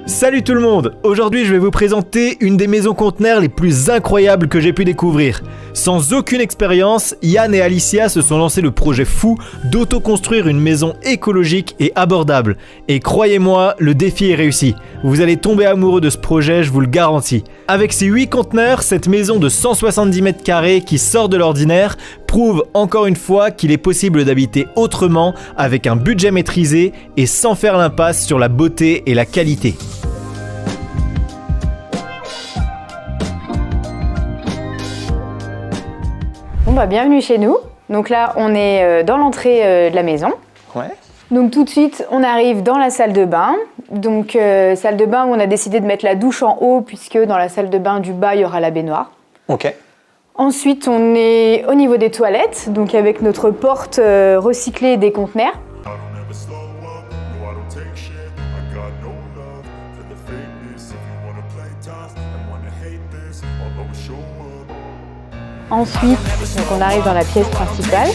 Salut tout le monde! Aujourd'hui je vais vous présenter une des maisons conteneurs les plus incroyables que j'ai pu découvrir. Sans aucune expérience, Yann et Alicia se sont lancés le projet fou d'auto-construire une maison écologique et abordable. Et croyez-moi, le défi est réussi. Vous allez tomber amoureux de ce projet, je vous le garantis. Avec ses 8 conteneurs, cette maison de 170 mètres carrés qui sort de l'ordinaire prouve encore une fois qu'il est possible d'habiter autrement avec un budget maîtrisé et sans faire l'impasse sur la beauté et la qualité. Bienvenue chez nous. Donc là, on est dans l'entrée de la maison. Ouais. Donc tout de suite, on arrive dans la salle de bain. Donc salle de bain où on a décidé de mettre la douche en haut puisque dans la salle de bain du bas, il y aura la baignoire. Ok. Ensuite, on est au niveau des toilettes, donc avec notre porte recyclée des conteneurs. Ensuite, donc on arrive dans la pièce principale.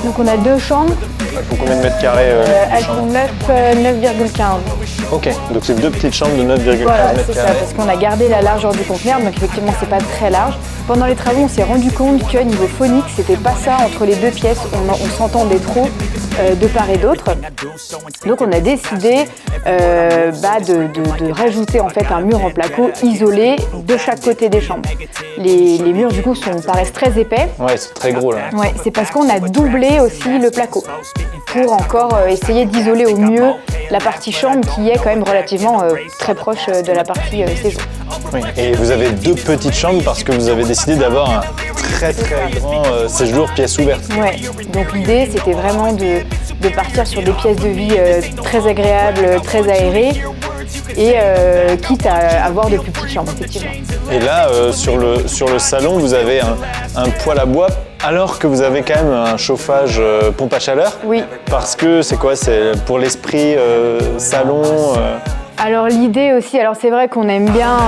Donc on a deux chambres. Elles font combien de mètres carrés Elles font 9,15. Ok, donc c'est deux petites chambres de 9,15 Voilà, mètres c'est ça, carrés. parce qu'on a gardé la largeur du conteneur, donc effectivement c'est pas très large. Pendant les travaux, on s'est rendu compte que niveau phonique, c'était pas ça entre les deux pièces, on s'entendait trop de part et d'autre. Donc on a décidé de rajouter en fait un mur en placo isolé de chaque côté des chambres. Les murs du coup paraissent très épais. Ouais, c'est très gros là. Ouais, c'est parce qu'on a doublé aussi le placo pour encore essayer d'isoler au mieux la partie chambre qui est quand même relativement très proche de la partie séjour. Oui. Et vous avez deux petites chambres parce que vous avez décidé d'avoir un très grand séjour pièce ouverte. Ouais, donc l'idée c'était vraiment de partir sur des pièces de vie très agréables, très aérées et quitte à avoir de plus petites chambres, effectivement. Et là, sur le salon, vous avez un poêle à bois alors que vous avez quand même un chauffage pompe à chaleur. Oui. Parce que c'est quoi? C'est pour l'esprit salon Alors l'idée aussi, alors c'est vrai qu'on aime bien,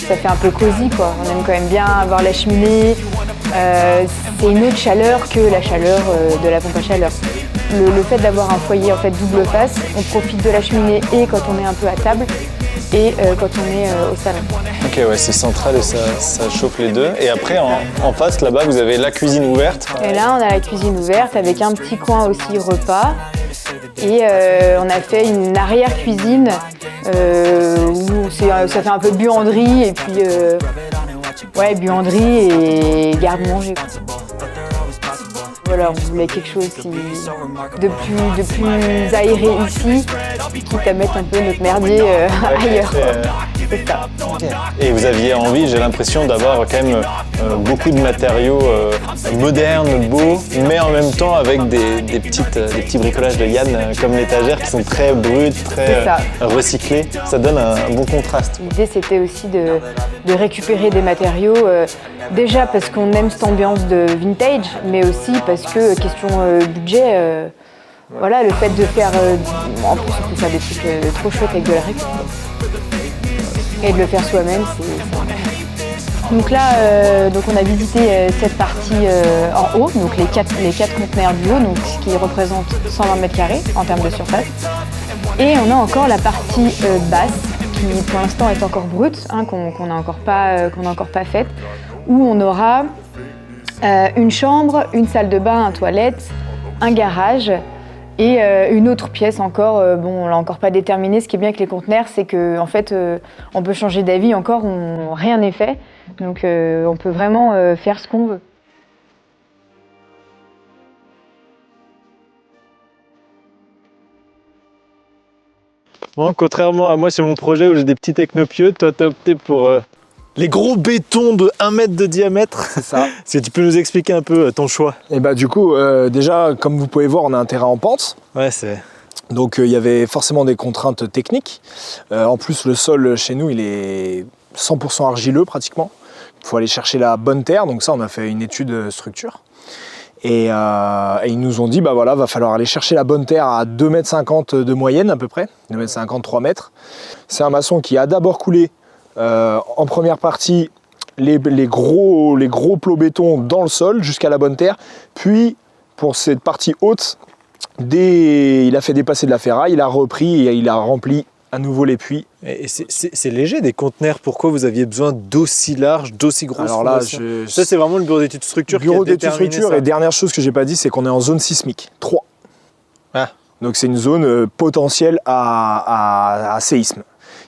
ça fait un peu cosy quoi. On aime quand même bien avoir la cheminée. C'est une autre chaleur que la chaleur de la pompe à chaleur. Le fait d'avoir un foyer en fait double face, on profite de la cheminée et quand on est un peu à table et quand on est au salon. Ok, ouais, c'est central et ça chauffe les deux. Et après, en face, là-bas, vous avez la cuisine ouverte. Et là, on a la cuisine ouverte avec un petit coin aussi repas. Et on a fait une arrière-cuisine où ça fait un peu buanderie et puis buanderie et garde-manger. Voilà, on voulait quelque chose de plus aéré ici, quitte à mettre un peu notre merdier ailleurs. C'est ça. Et vous aviez envie, j'ai l'impression, d'avoir quand même beaucoup de matériaux modernes, beaux, mais en même temps avec des petits bricolages de Yann, comme l'étagère, qui sont très bruts, très recyclés. Ça donne un bon contraste. L'idée, c'était aussi de récupérer des matériaux, déjà parce qu'on aime cette ambiance de vintage, mais aussi parce que, question budget, voilà, le fait de faire, en plus on peut faire des trucs trop chouettes avec de la récup. Et de le faire soi-même, c'est donc là, on a visité cette partie en haut, donc les quatre conteneurs du haut, donc ce qui représente 120 mètres carrés en termes de surface. Et on a encore la partie basse, qui pour l'instant est encore brute, qu'on n'a encore pas faite, où on aura une chambre, une salle de bain, un toilette, un garage. Et une autre pièce encore, on l'a encore pas déterminé. Ce qui est bien avec les conteneurs, c'est que en fait, on peut changer d'avis encore, rien n'est fait. Donc on peut vraiment faire ce qu'on veut. Bon, contrairement à moi sur mon projet où j'ai des petits technopieux, toi t'as opté pour les gros bétons de 1 mètre de diamètre. C'est ça. Est-ce que tu peux nous expliquer un peu ton choix? Et bah du coup, déjà, comme vous pouvez voir, on a un terrain en pente. Ouais, c'est... Donc il y avait forcément des contraintes techniques. En plus, le sol chez nous, il est 100% argileux pratiquement. Il faut aller chercher la bonne terre. Donc ça, on a fait une étude structure. Et ils nous ont dit, bah voilà, va falloir aller chercher la bonne terre à 2,50 m de moyenne à peu près. 2,50 m, 3 mètres. C'est un maçon qui a d'abord coulé en première partie les gros plots béton dans le sol jusqu'à la bonne terre. Puis pour cette partie haute, Il a fait dépasser de la ferraille, il a repris et il a rempli à nouveau les puits. Et c'est léger des conteneurs. Pourquoi vous aviez besoin d'aussi large, d'aussi grosse Alors là, fondation? Ça, c'est vraiment le bureau d'études structure qui a bureau d'études déterminé structure. ça. Et dernière chose que j'ai pas dit, c'est qu'on est en zone sismique 3. Ah. Donc c'est une zone potentielle à séisme.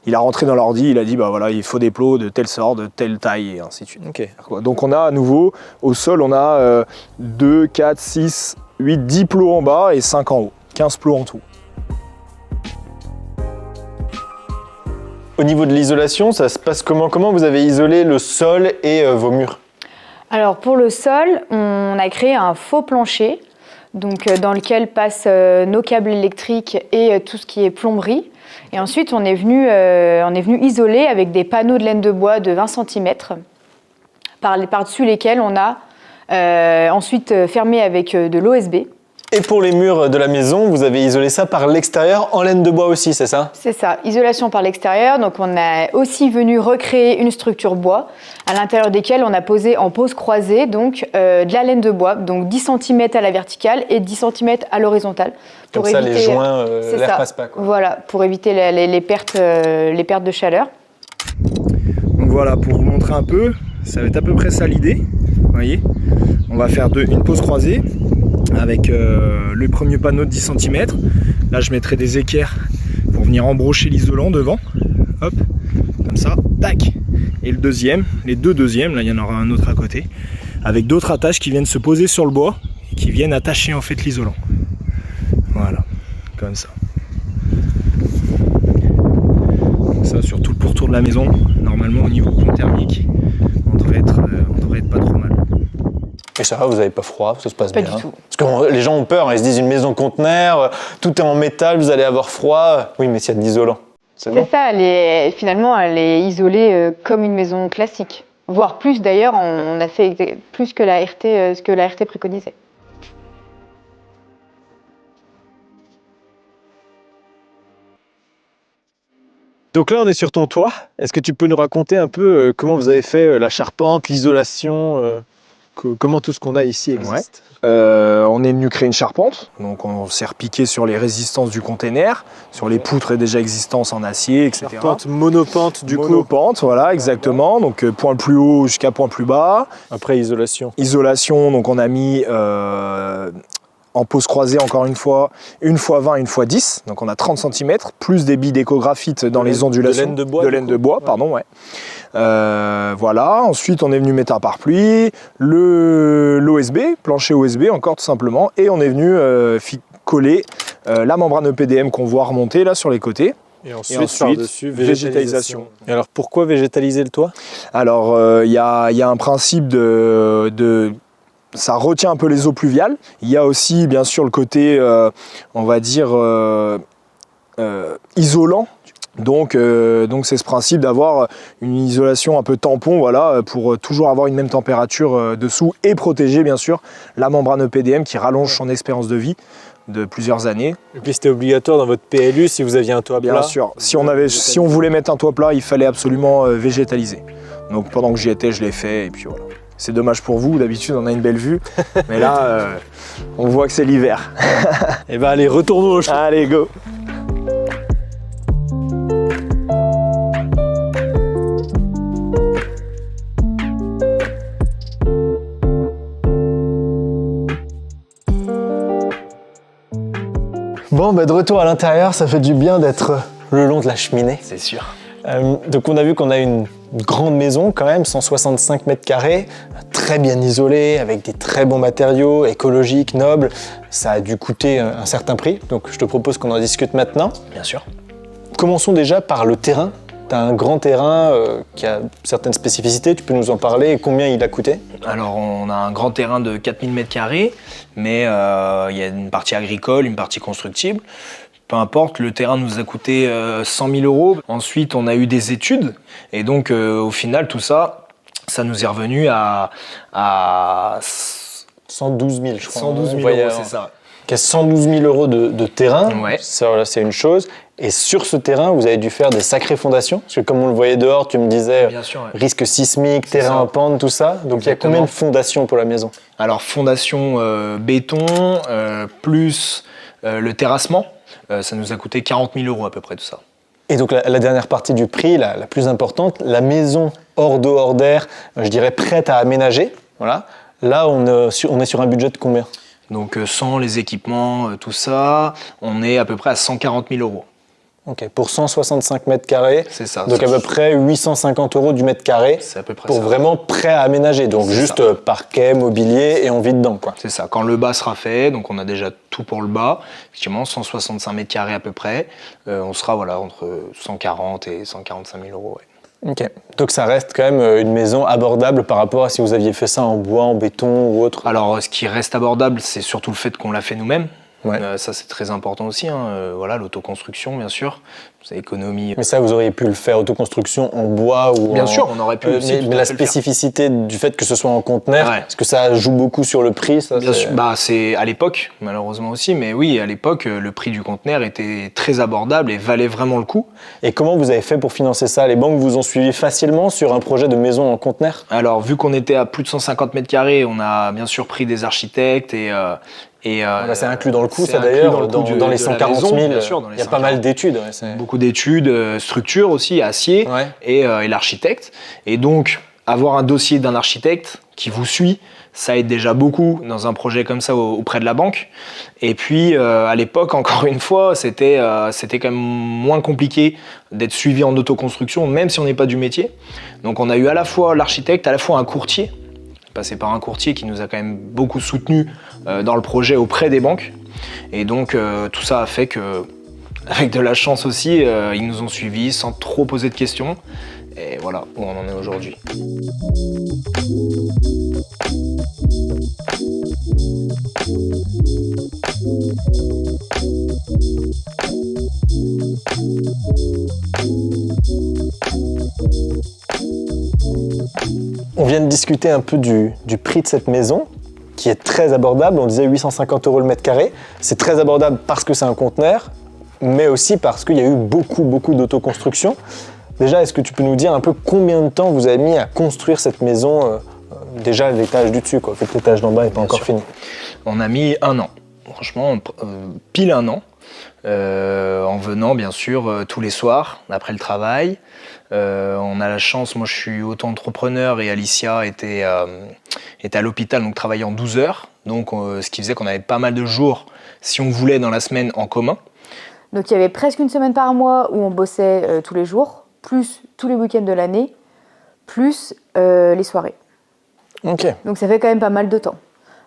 Il a rentré dans l'ordi, il a dit bah voilà, il faut des plots de telle sorte, de telle taille et ainsi de suite. Ok. Donc on a à nouveau au sol, on a 2, 4, 6, 8, 10 plots en bas et 5 en haut. 15 plots en tout. Au niveau de l'isolation, ça se passe comment? Comment vous avez isolé le sol et vos murs? Alors pour le sol, on a créé un faux plancher, donc dans lequel passent nos câbles électriques et tout ce qui est plomberie. Et ensuite, on est venu isoler avec des panneaux de laine de bois de 20 cm, par-dessus lesquels on a ensuite fermé avec de l'OSB. Et pour les murs de la maison, vous avez isolé ça par l'extérieur en laine de bois aussi, c'est ça? C'est ça, isolation par l'extérieur. Donc on a aussi venu recréer une structure bois à l'intérieur desquelles on a posé en pose croisée donc de la laine de bois, donc 10 cm à la verticale et 10 cm à l'horizontale. Comme ça, les joints, l'air passe pas, quoi. Voilà, pour éviter les pertes de chaleur. Donc voilà, pour vous montrer un peu, ça va être à peu près ça l'idée. Vous voyez, on va faire une pose croisée avec le premier panneau de 10 cm. Là, je mettrai des équerres pour venir embrocher l'isolant devant. Hop, comme ça, tac. Et le deuxième, les deux deuxièmes, là il y en aura un autre à côté, avec d'autres attaches qui viennent se poser sur le bois et qui viennent attacher en fait l'isolant. Voilà, comme ça. Donc ça sur tout le pourtour de la maison. Normalement au niveau compte thermique, on devrait être pas trop mal. Et ça va, vous n'avez pas froid, ça se passe Pas bien? du tout. Parce que les gens ont peur, ils se disent une maison conteneur, tout est en métal, vous allez avoir froid. Oui, mais s'il y a de l'isolant, c'est bon. C'est ça, finalement, elle est isolée comme une maison classique. Voire plus d'ailleurs, on a fait plus que ce que la RT préconisait. Donc là, on est sur ton toit. Est-ce que tu peux nous raconter un peu comment vous avez fait la charpente, l'isolation, comment tout ce qu'on a ici existe? On est venu créer une charpente, donc on s'est repiqué sur les résistances du container, sur les poutres déjà existantes en acier, etc. Charpente monopente du coup. Monopente, voilà, exactement. Donc point le plus haut jusqu'à point le plus bas. Après isolation. Isolation, donc on a mis en pose croisée encore une fois 20, une fois 10, donc on a 30 cm, plus des billes d'écographite dans les ondulations. De laine de bois, pardon, ouais. Voilà, ensuite on est venu mettre un pare-pluie, l'OSB, plancher OSB encore tout simplement, et on est venu coller la membrane EPDM qu'on voit remonter là sur les côtés. Et ensuite par-dessus, végétalisation. Et alors pourquoi végétaliser le toit? Alors il y a un principe de ça retient un peu les eaux pluviales. Il y a aussi bien sûr le côté, on va dire, isolant. Donc c'est ce principe d'avoir une isolation un peu tampon, voilà, pour toujours avoir une même température dessous et protéger bien sûr la membrane EPDM qui rallonge son espérance de vie de plusieurs années. Et puis c'était obligatoire dans votre PLU si vous aviez un toit plat? Bien sûr, si on voulait mettre un toit plat, il fallait absolument végétaliser. Donc pendant que j'y étais, je l'ai fait et puis voilà. C'est dommage pour vous, d'habitude on a une belle vue, mais là on voit que c'est l'hiver. Et ben allez, retournons au champ. Allez, go! Bon, de retour à l'intérieur, ça fait du bien d'être le long de la cheminée. C'est sûr. Donc on a vu qu'on a une grande maison quand même, 165 mètres carrés, très bien isolée, avec des très bons matériaux, écologiques, nobles. Ça a dû coûter un certain prix, donc je te propose qu'on en discute maintenant. Bien sûr. Commençons déjà par le terrain. Tu as un grand terrain qui a certaines spécificités, tu peux nous en parler et combien il a coûté? Alors on a un grand terrain de 4000 m², mais il y a une partie agricole, une partie constructible. Peu importe, le terrain nous a coûté 100 000 €. Ensuite, on a eu des études. Et donc, au final, tout ça, ça nous est revenu à 112 000, je crois. 112 000 €, c'est ça. Il y a 112 000 € de terrain, Ouais. ça, voilà, c'est une chose. Et sur ce terrain, vous avez dû faire des sacrées fondations. Parce que comme on le voyait dehors, tu me disais Bien sûr, ouais. risque sismique, C'est terrain ça. en pente, tout ça. Donc il y a Exactement. combien de fondations pour la maison? Alors, fondation béton, plus Le terrassement, ça nous a coûté 40 000 € à peu près tout ça. Et donc la dernière partie du prix, la plus importante, la maison hors d'eau, hors d'air, je dirais prête à aménager. Voilà. Là, on est sur un budget de combien? Donc sans les équipements, tout ça, on est à peu près à 140 000 €. Ok, pour 165 mètres carrés, c'est ça. Donc à peu près 850 € du mètre carré, c'est à peu près pour ça. Vraiment prêt à aménager. Donc juste parquet, mobilier et on vit dedans, quoi. C'est ça. Quand le bas sera fait, donc on a déjà tout pour le bas, effectivement 165 mètres carrés à peu près, on sera voilà, entre 140 et 145 000 €. Ouais. Ok, donc ça reste quand même une maison abordable par rapport à si vous aviez fait ça en bois, en béton ou autre. Alors ce qui reste abordable, c'est surtout le fait qu'on l'a fait nous-mêmes. Ouais. Ça c'est très important aussi, hein. Voilà, l'autoconstruction bien sûr, c'est économie. Mais ça vous auriez pu le faire autoconstruction en bois ou bien sûr, on aurait pu aussi mais la spécificité du fait que ce soit en conteneur, est-ce que ça joue beaucoup sur le prix ça, bien sûr, c'est à l'époque malheureusement aussi, mais oui, à l'époque le prix du conteneur était très abordable et valait vraiment le coup. Et comment vous avez fait pour financer ça? Les banques vous ont suivi facilement sur un projet de maison en conteneur? Alors vu qu'on était à plus de 150 mètres carrés, on a bien sûr pris des architectes et c'est inclus dans le coût, ça d'ailleurs, dans les 140 000, il y a pas mal d'études. Ouais, beaucoup d'études, structure aussi, acier et l'architecte. Et donc, avoir un dossier d'un architecte qui vous suit, ça aide déjà beaucoup dans un projet comme ça auprès de la banque. Et puis, à l'époque, encore une fois, c'était quand même moins compliqué d'être suivi en autoconstruction, même si on n'est pas du métier. Donc, on a eu à la fois l'architecte, à la fois un courtier, passé par un courtier qui nous a quand même beaucoup soutenu dans le projet auprès des banques. Et donc tout ça a fait que, avec de la chance aussi, ils nous ont suivis sans trop poser de questions. Et voilà où on en est aujourd'hui. On vient de discuter un peu du prix de cette maison, qui est très abordable. On disait 850 € le mètre carré. C'est très abordable parce que c'est un conteneur, mais aussi parce qu'il y a eu beaucoup d'autoconstruction. Déjà, est-ce que tu peux nous dire un peu combien de temps vous avez mis à construire cette maison, déjà l'étage du dessus, quoi, fait que l'étage d'en bas n'est pas encore fini? On a mis 1 an, franchement, pile 1 an, en venant bien sûr tous les soirs après le travail. On a la chance, moi je suis auto-entrepreneur et Alicia était à l'hôpital, donc travaillait en 12 heures. Donc ce qui faisait qu'on avait pas mal de jours, si on voulait, dans la semaine en commun. Donc il y avait presque une semaine par mois où on bossait tous les jours, plus tous les week-ends de l'année, plus les soirées. Ok. Donc ça fait quand même pas mal de temps.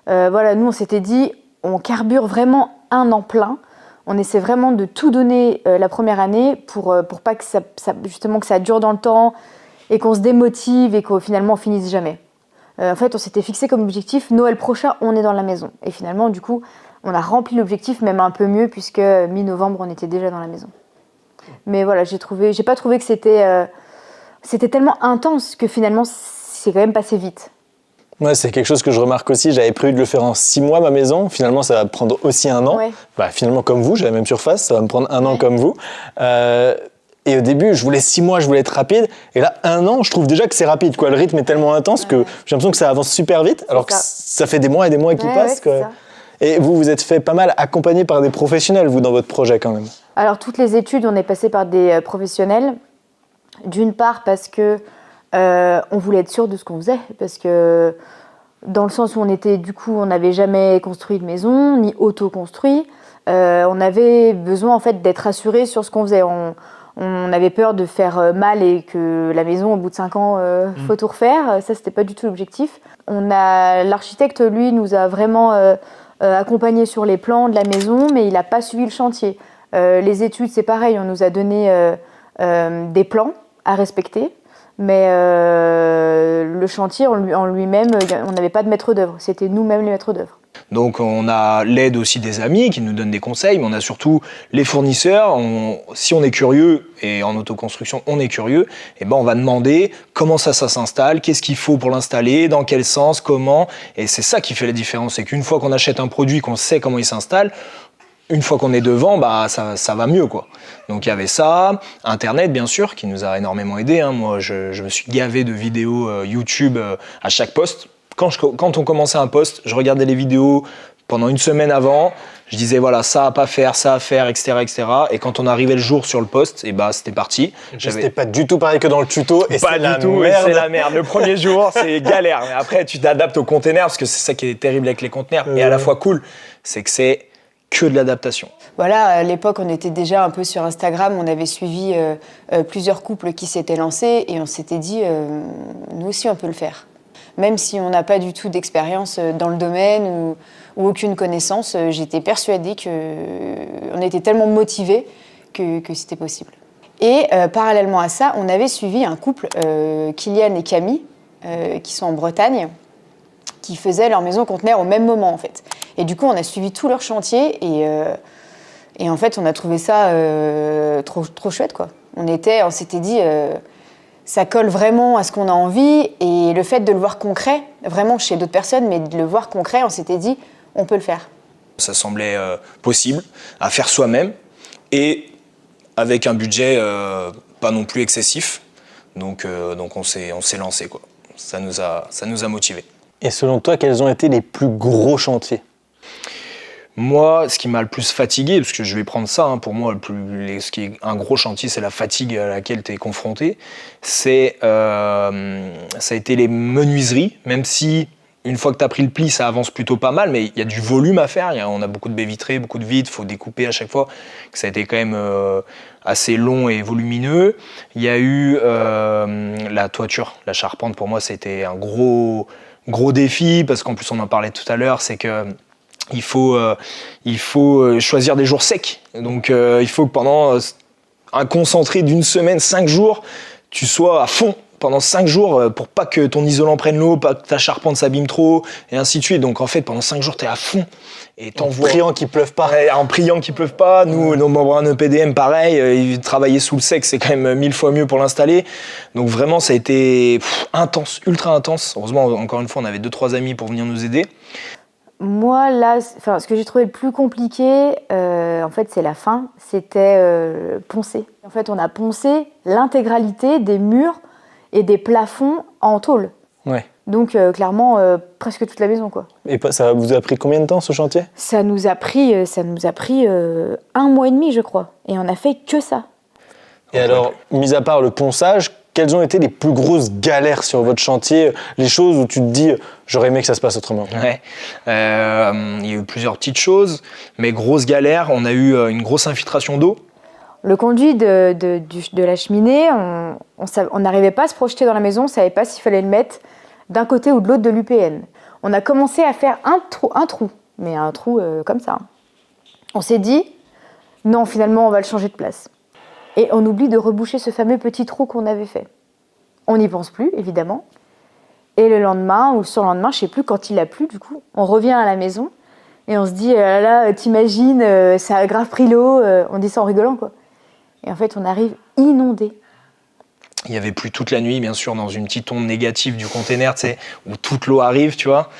Voilà, nous on s'était dit, on carbure vraiment 1 an plein. On essaie vraiment de tout donner la première année pour pas que justement que ça dure dans le temps et qu'on se démotive et qu'au finalement on finisse jamais. En fait, on s'était fixé comme objectif, Noël prochain, on est dans la maison. Et finalement, du coup, on a rempli l'objectif, même un peu mieux, puisque mi-novembre, on était déjà dans la maison. Mais voilà, j'ai pas trouvé que c'était tellement intense que finalement, c'est quand même passé vite. Ouais, c'est quelque chose que je remarque aussi. J'avais prévu de le faire en 6 mois, ma maison. Finalement, ça va prendre aussi 1 an. Ouais. Finalement, comme vous, j'ai la même surface, ça va me prendre 1 an comme vous. Et au début, je voulais 6 mois, je voulais être rapide. Et là, 1 an, je trouve déjà que c'est rapide, quoi. Le rythme est tellement intense que j'ai l'impression que ça avance super vite, alors que ça fait des mois et des mois qui passent. Ouais, ça. Et vous êtes fait pas mal accompagner par des professionnels, vous, dans votre projet, quand même. Alors, toutes les études, on est passé par des professionnels. D'une part, parce que on voulait être sûr de ce qu'on faisait. Parce que, dans le sens où on n'avait jamais construit de maison, ni auto-construit. On avait besoin, en fait, d'être assuré sur ce qu'on faisait. On avait peur de faire mal et que la maison, au bout de 5 ans, faut tout refaire. Ça, c'était pas du tout l'objectif. L'architecte, lui, nous a vraiment accompagnés sur les plans de la maison, mais il n'a pas suivi le chantier. Les études, c'est pareil. On nous a donné des plans à respecter, mais le chantier en lui-même, on n'avait pas de maître d'œuvre. C'était nous-mêmes les maîtres d'œuvre. Donc on a l'aide aussi des amis qui nous donnent des conseils, mais on a surtout les fournisseurs. Si on est curieux, et en autoconstruction on est curieux, et on va demander comment ça s'installe, qu'est-ce qu'il faut pour l'installer, dans quel sens, comment. Et c'est ça qui fait la différence, c'est qu'une fois qu'on achète un produit, qu'on sait comment il s'installe, une fois qu'on est devant, ça va mieux, quoi. Donc il y avait ça, Internet bien sûr, qui nous a énormément aidé. Moi je me suis gavé de vidéos YouTube à chaque poste. Quand on commençait un post, je regardais les vidéos Pendant une semaine avant, je disais voilà, ça à pas faire, ça à faire, etc., etc. Et quand on arrivait le jour sur le poste, et bah c'était parti. C'était pas du tout pareil que dans le tuto et Pas c'est la du tout, merde. c'est la merde. Le premier jour, c'est galère. Mais après, tu t'adaptes au container parce que c'est ça qui est terrible avec les conteneurs. Et à la fois cool, c'est que c'est que de l'adaptation. Voilà, à l'époque, on était déjà un peu sur Instagram, on avait suivi plusieurs couples qui s'étaient lancés et on s'était dit, nous aussi, on peut le faire. Même si on n'a pas du tout d'expérience dans le domaine ou aucune connaissance, j'étais persuadée qu'on était tellement motivés que c'était possible. Et parallèlement à ça, on avait suivi un couple, Kylian et Camille, qui sont en Bretagne, qui faisaient leur maison conteneur au même moment, en fait. Et du coup, on a suivi tout leur chantier et en fait, on a trouvé ça trop chouette, quoi. On s'était dit, ça colle vraiment à ce qu'on a envie et le fait de le voir concret, vraiment chez d'autres personnes, mais de le voir concret, on s'était dit, on peut le faire. Ça semblait possible à faire soi-même et avec un budget pas non plus excessif. Donc on s'est lancé, quoi. Ça nous a motivés. Et selon toi, quels ont été les plus gros chantiers ? Moi, ce qui m'a le plus fatigué, parce que je vais prendre ça, pour moi, ce qui est un gros chantier, c'est la fatigue à laquelle tu es confronté. Ça a été les menuiseries, même si une fois que tu as pris le pli, ça avance plutôt pas mal, mais il y a du volume à faire. On a beaucoup de baies vitrées, beaucoup de vitres, il faut découper à chaque fois. Ça a été quand même assez long et volumineux. Il y a eu la toiture, la charpente, pour moi, c'était un gros défi, parce qu'en plus, on en parlait tout à l'heure, c'est que il faut choisir des jours secs. Donc il faut que pendant un concentré d'une semaine, 5 jours, tu sois à fond pendant 5 jours pour pas que ton isolant prenne l'eau, pas que ta charpente s'abîme trop, et ainsi de suite. Donc en fait, pendant 5 jours, tu es à fond. Et En priant qu'il pleuve pas. Ouais, en priant qu'il pleuve pas. Nous, nos membranes EPDM, pareil, travailler sous le sec, c'est quand même 1000 fois mieux pour l'installer. Donc vraiment, ça a été intense, ultra intense. Heureusement, encore une fois, on avait 2-3 amis pour venir nous aider. Moi, là, ce que j'ai trouvé le plus compliqué, en fait, c'est la fin. C'était poncer. En fait, on a poncé l'intégralité des murs et des plafonds en tôle. Ouais. Donc, clairement, presque toute la maison, quoi. Et ça vous a pris combien de temps, ce chantier ? Ça nous a pris 1 mois et demi, je crois. Et on a fait que ça. Et alors, mis à part le ponçage, quelles ont été les plus grosses galères sur votre chantier ? Les choses où tu te dis, j'aurais aimé que ça se passe autrement. Ouais. Il y a eu plusieurs petites choses, mais grosse galère, on a eu une grosse infiltration d'eau. Le conduit de la cheminée, on n'arrivait pas à se projeter dans la maison, on ne savait pas s'il fallait le mettre d'un côté ou de l'autre de l'UPN. On a commencé à faire un trou, mais un trou comme ça. On s'est dit, non, finalement, on va le changer de place. Et on oublie de reboucher ce fameux petit trou qu'on avait fait. On n'y pense plus, évidemment. Et le lendemain, ou le surlendemain, je ne sais plus, quand il a plu, du coup, on revient à la maison et on se dit, là, t'imagines, ça a grave pris l'eau. On dit ça en rigolant, quoi. Et en fait, on arrive inondé. Il y avait plu toute la nuit, bien sûr, dans une petite onde négative du container, tu sais, où toute l'eau arrive, tu vois.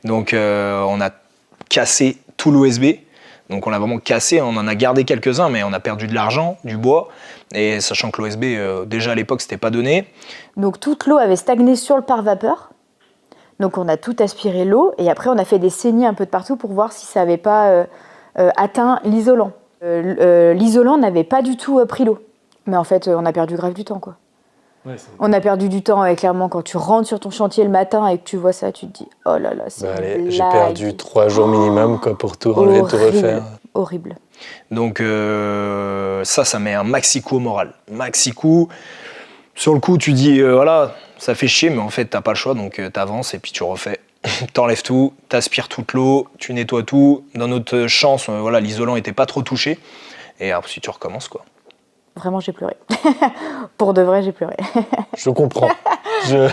Donc, on a cassé tout l'OSB. Donc, on l'a vraiment cassé. On en a gardé quelques-uns, mais on a perdu de l'argent, du bois. Et sachant que l'OSB, déjà à l'époque, c'était pas donné. Donc, toute l'eau avait stagné sur le pare-vapeur. Donc, on a tout aspiré l'eau. Et après, on a fait des saignées un peu de partout pour voir si ça n'avait pas atteint l'isolant. L'isolant n'avait pas du tout pris l'eau. Mais en fait, on a perdu grave du temps, quoi. Ouais, on a perdu du temps, et clairement, quand tu rentres sur ton chantier le matin et que tu vois ça, tu te dis, oh là là, c'est allez, j'ai perdu 3 jours minimum, quoi, pour tout enlever, tout refaire. Horrible. Donc ça met un maxi coup au moral. Maxi coup. Sur le coup, tu dis, voilà, ça fait chier, mais en fait, t'as pas le choix, donc t'avances et puis tu refais. T'enlèves tout, t'aspires toute l'eau, tu nettoies tout. Dans notre chance, voilà, l'isolant était pas trop touché. Et ensuite, tu recommences, quoi. Vraiment, j'ai pleuré. Pour de vrai, j'ai pleuré. Je comprends. Ça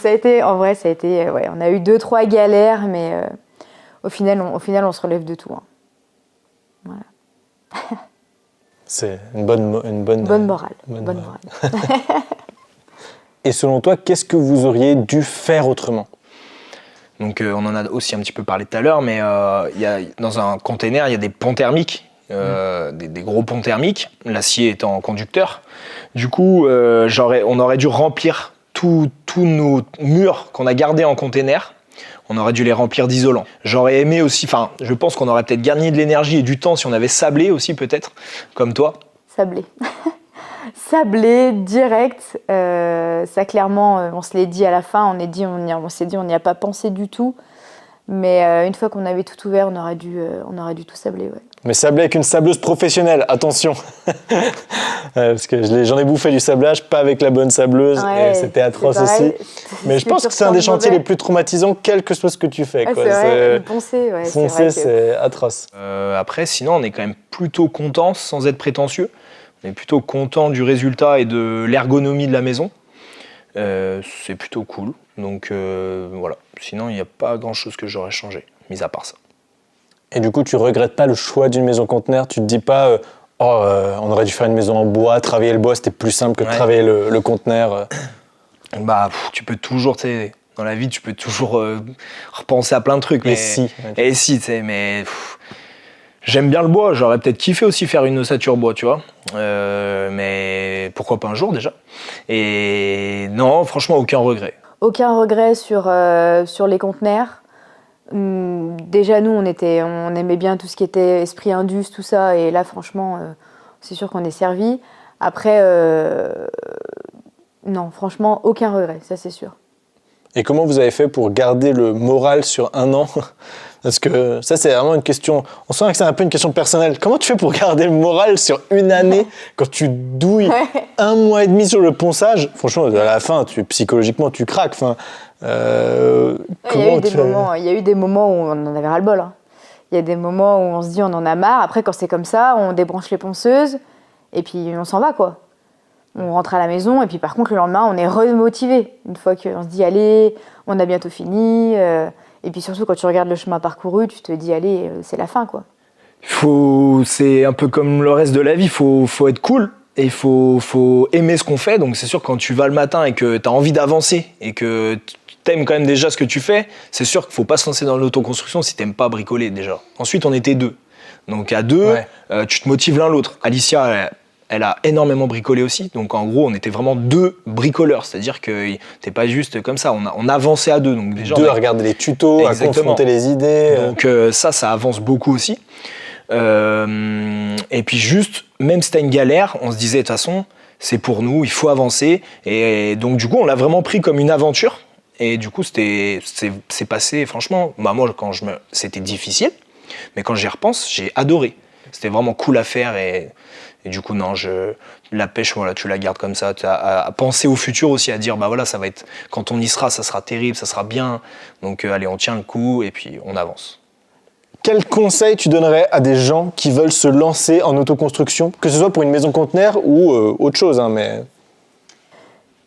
a été, ouais, on a eu 2-3 galères, mais au final, on se relève de tout. Hein. Voilà. C'est une bonne morale. Bonne morale. Et selon toi, qu'est-ce que vous auriez dû faire autrement ? Donc, on en a aussi un petit peu parlé tout à l'heure, mais dans un container, il y a des ponts thermiques. Des gros ponts thermiques, l'acier étant conducteur. Du coup, on aurait dû remplir tous nos murs qu'on a gardés en container. on aurait dû les remplir d'isolant. J'aurais aimé aussi, enfin, je pense qu'on aurait peut-être gagné de l'énergie et du temps si on avait sablé aussi peut-être, comme toi. Sablé. Sablé, direct. Ça, clairement, on se l'est dit à la fin. On s'est dit, on n'y a pas pensé du tout. Mais une fois qu'on avait tout ouvert, on aurait dû tout sabler. Ouais. Mais sabler avec une sableuse professionnelle, attention. Parce que j'en ai bouffé du sablage, pas avec la bonne sableuse, Ouais, et c'était atroce aussi. Mais je pense que c'est un des chantiers les plus traumatisants, quel que soit ce que tu fais. Ouais, quoi. c'est vrai, le poncer, ouais, Foncer, c'est vrai c'est atroce. Après, sinon, on est quand même plutôt content, sans être prétentieux. On est plutôt content du résultat et de l'ergonomie de la maison. C'est plutôt cool. Donc voilà. Sinon, il n'y a pas grand-chose que j'aurais changé, mis à part ça. Et du coup, tu regrettes pas le choix d'une maison conteneur? Tu te dis pas, on aurait dû faire une maison en bois, travailler le bois, c'était plus simple que de travailler le conteneur. Bah, tu peux toujours, tu sais, dans la vie, tu peux toujours repenser à plein de trucs. Et si. Et si, tu sais, mais j'aime bien le bois. J'aurais peut-être kiffé aussi faire une ossature bois, tu vois. Mais pourquoi pas un jour déjà. Et non, franchement, aucun regret. Aucun regret sur les conteneurs. Déjà, nous, on aimait bien tout ce qui était esprit indus, tout ça. Et là, franchement, c'est sûr qu'on est servi. Après, non, franchement, aucun regret, ça c'est sûr. Et comment vous avez fait pour garder le moral sur un an? Parce que ça, c'est vraiment une question... On sent que c'est un peu une question personnelle. Comment tu fais pour garder le moral sur une année quand tu douilles 1 mois et demi sur le ponçage? Franchement, à la fin, psychologiquement, tu craques. Enfin, il y a eu des moments où on en avait ras-le-bol. Hein. Il y a des moments où on se dit on en a marre. Après, quand c'est comme ça, on débranche les ponceuses et puis on s'en va, quoi. On rentre à la maison et puis par contre, le lendemain, on est remotivé. Une fois qu'on se dit, allez, on a bientôt fini... Et puis surtout, quand tu regardes le chemin parcouru, tu te dis, allez, c'est la fin, quoi. C'est un peu comme le reste de la vie, faut être cool et il faut aimer ce qu'on fait. Donc c'est sûr, quand tu vas le matin et que tu as envie d'avancer et que tu aimes quand même déjà ce que tu fais, c'est sûr qu'il ne faut pas se lancer dans l'autoconstruction si tu n'aimes pas bricoler déjà. Ensuite, on était 2. Donc à 2, tu te motives l'un l'autre. Alicia, elle a énormément bricolé aussi, donc en gros on était vraiment 2 bricoleurs, c'est-à-dire que t'es pas juste comme ça, on avançait à 2. Donc déjà, 2 à regarder les tutos, à confronter les idées. Donc ça avance beaucoup aussi. Et puis juste, même si t'as une galère, on se disait de toute façon, c'est pour nous, il faut avancer. Et donc du coup on l'a vraiment pris comme une aventure. Et du coup c'est passé, franchement, moi c'était difficile, mais quand j'y repense, j'ai adoré. C'était vraiment cool à faire et du coup, non, la pêche, voilà, tu la gardes comme ça. Tu as à penser au futur aussi, à dire, bah voilà, ça va être, quand on y sera, ça sera terrible, ça sera bien. Donc, allez, on tient le coup et puis on avance. Quel conseil tu donnerais à des gens qui veulent se lancer en autoconstruction, que ce soit pour une maison conteneur ou autre chose, hein, mais...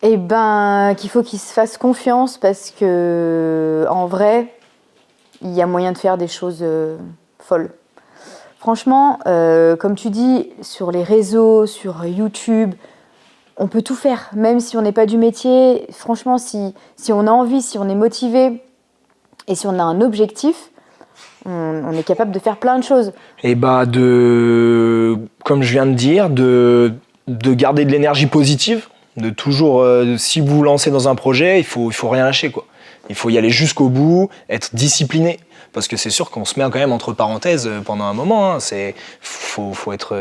Eh ben, qu'il faut qu'ils se fassent confiance parce que, en vrai, il y a moyen de faire des choses folles. Franchement, comme tu dis, sur les réseaux, sur YouTube, on peut tout faire. Même si on n'est pas du métier, franchement, si on a envie, si on est motivé et si on a un objectif, on est capable de faire plein de choses. Et bah, comme je viens de dire, de garder de l'énergie positive, de toujours, si vous vous lancez dans un projet, il faut rien lâcher, quoi. Il faut y aller jusqu'au bout, être discipliné. Parce que c'est sûr qu'on se met quand même entre parenthèses pendant un moment. Hein. Faut être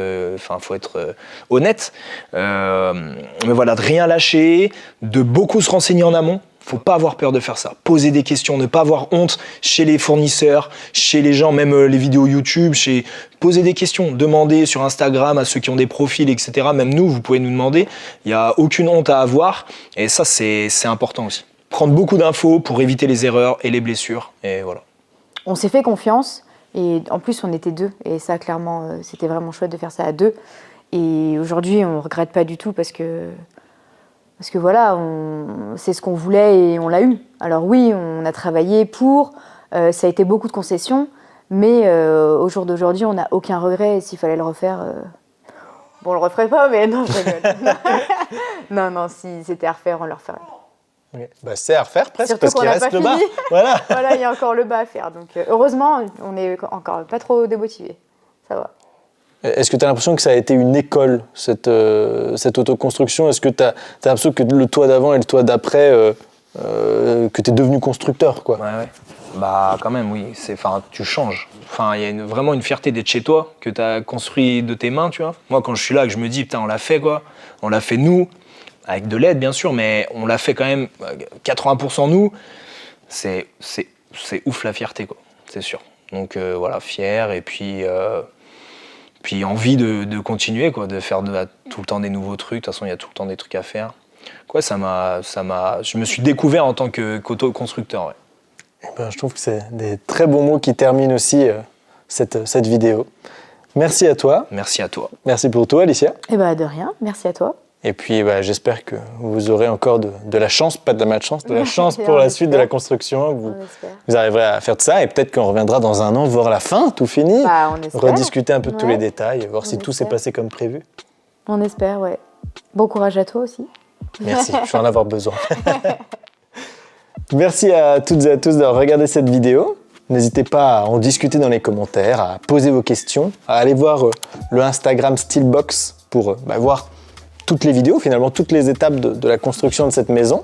honnête. Mais voilà, de rien lâcher, de beaucoup se renseigner en amont. Faut pas avoir peur de faire ça. Poser des questions, ne pas avoir honte chez les fournisseurs, chez les gens, même les vidéos YouTube. Poser des questions, demander sur Instagram à ceux qui ont des profils, etc. Même nous, vous pouvez nous demander. Il n'y a aucune honte à avoir. Et ça, c'est important aussi. Prendre beaucoup d'infos pour éviter les erreurs et les blessures. Et voilà. On s'est fait confiance et en plus on était 2 et ça clairement c'était vraiment chouette de faire ça à 2 et aujourd'hui on regrette pas du tout parce que voilà, c'est ce qu'on voulait et on l'a eu. Alors oui, on a travaillé pour, ça a été beaucoup de concessions, mais au jour d'aujourd'hui on n'a aucun regret et s'il fallait le refaire, bon on le referait pas mais non je rigole. non, si c'était à refaire on le referait. Okay. Bah, c'est à refaire presque. Surtout parce qu'il reste le bas. Voilà. Voilà, il y a encore le bas à faire. Donc heureusement, on n'est encore pas trop démotivés. Ça va. Est-ce que tu as l'impression que ça a été une école, cette autoconstruction? Est-ce que tu as l'impression que le toit d'avant et le toit d'après que tu es devenu constructeur, quoi. Ouais. Bah quand même, oui. Tu changes. Enfin, il y a vraiment une fierté d'être chez toi, que tu as construit de tes mains, tu vois. Moi, quand je suis là, que je me dis, putain, on l'a fait, quoi. On l'a fait nous, avec de l'aide, bien sûr, mais on l'a fait quand même 80% nous. C'est ouf la fierté, quoi. C'est sûr. Donc voilà, fier, et puis envie de continuer, quoi, de faire tout le temps des nouveaux trucs. De toute façon, il y a tout le temps des trucs à faire. Quoi, je me suis découvert en tant qu'auto-constructeur, ouais. Ben, je trouve que c'est des très bons mots qui terminent aussi cette vidéo. Merci à toi. Merci à toi. Merci pour toi, Alicia. Eh bah de rien, merci à toi. Et puis j'espère que vous aurez encore de la chance, pas de la malchance, de la chance pour la suite de la construction. Vous arriverez à faire de ça et peut-être qu'on reviendra dans un an voir la fin, tout fini. Bah, on espère. Rediscuter un peu de tous les détails, voir si On tout s'est espère. passé comme prévu. On espère, ouais. Bon courage à toi aussi. Merci, je vais en avoir besoin. Merci à toutes et à tous d'avoir regardé cette vidéo. N'hésitez pas à en discuter dans les commentaires, à poser vos questions, à aller voir le Instagram Steelbox pour voir toutes les vidéos, finalement toutes les étapes de la construction de cette maison.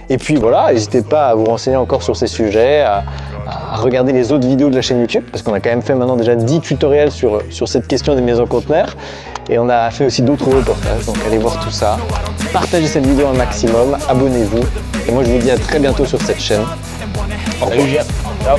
Et puis voilà, n'hésitez pas à vous renseigner encore sur ces sujets, à regarder les autres vidéos de la chaîne YouTube, parce qu'on a quand même fait maintenant déjà 10 tutoriels sur cette question des maisons conteneurs. Et on a fait aussi d'autres reportages, donc allez voir tout ça. Partagez cette vidéo un maximum, abonnez-vous. Et moi je vous dis à très bientôt sur cette chaîne. Au revoir. Ciao.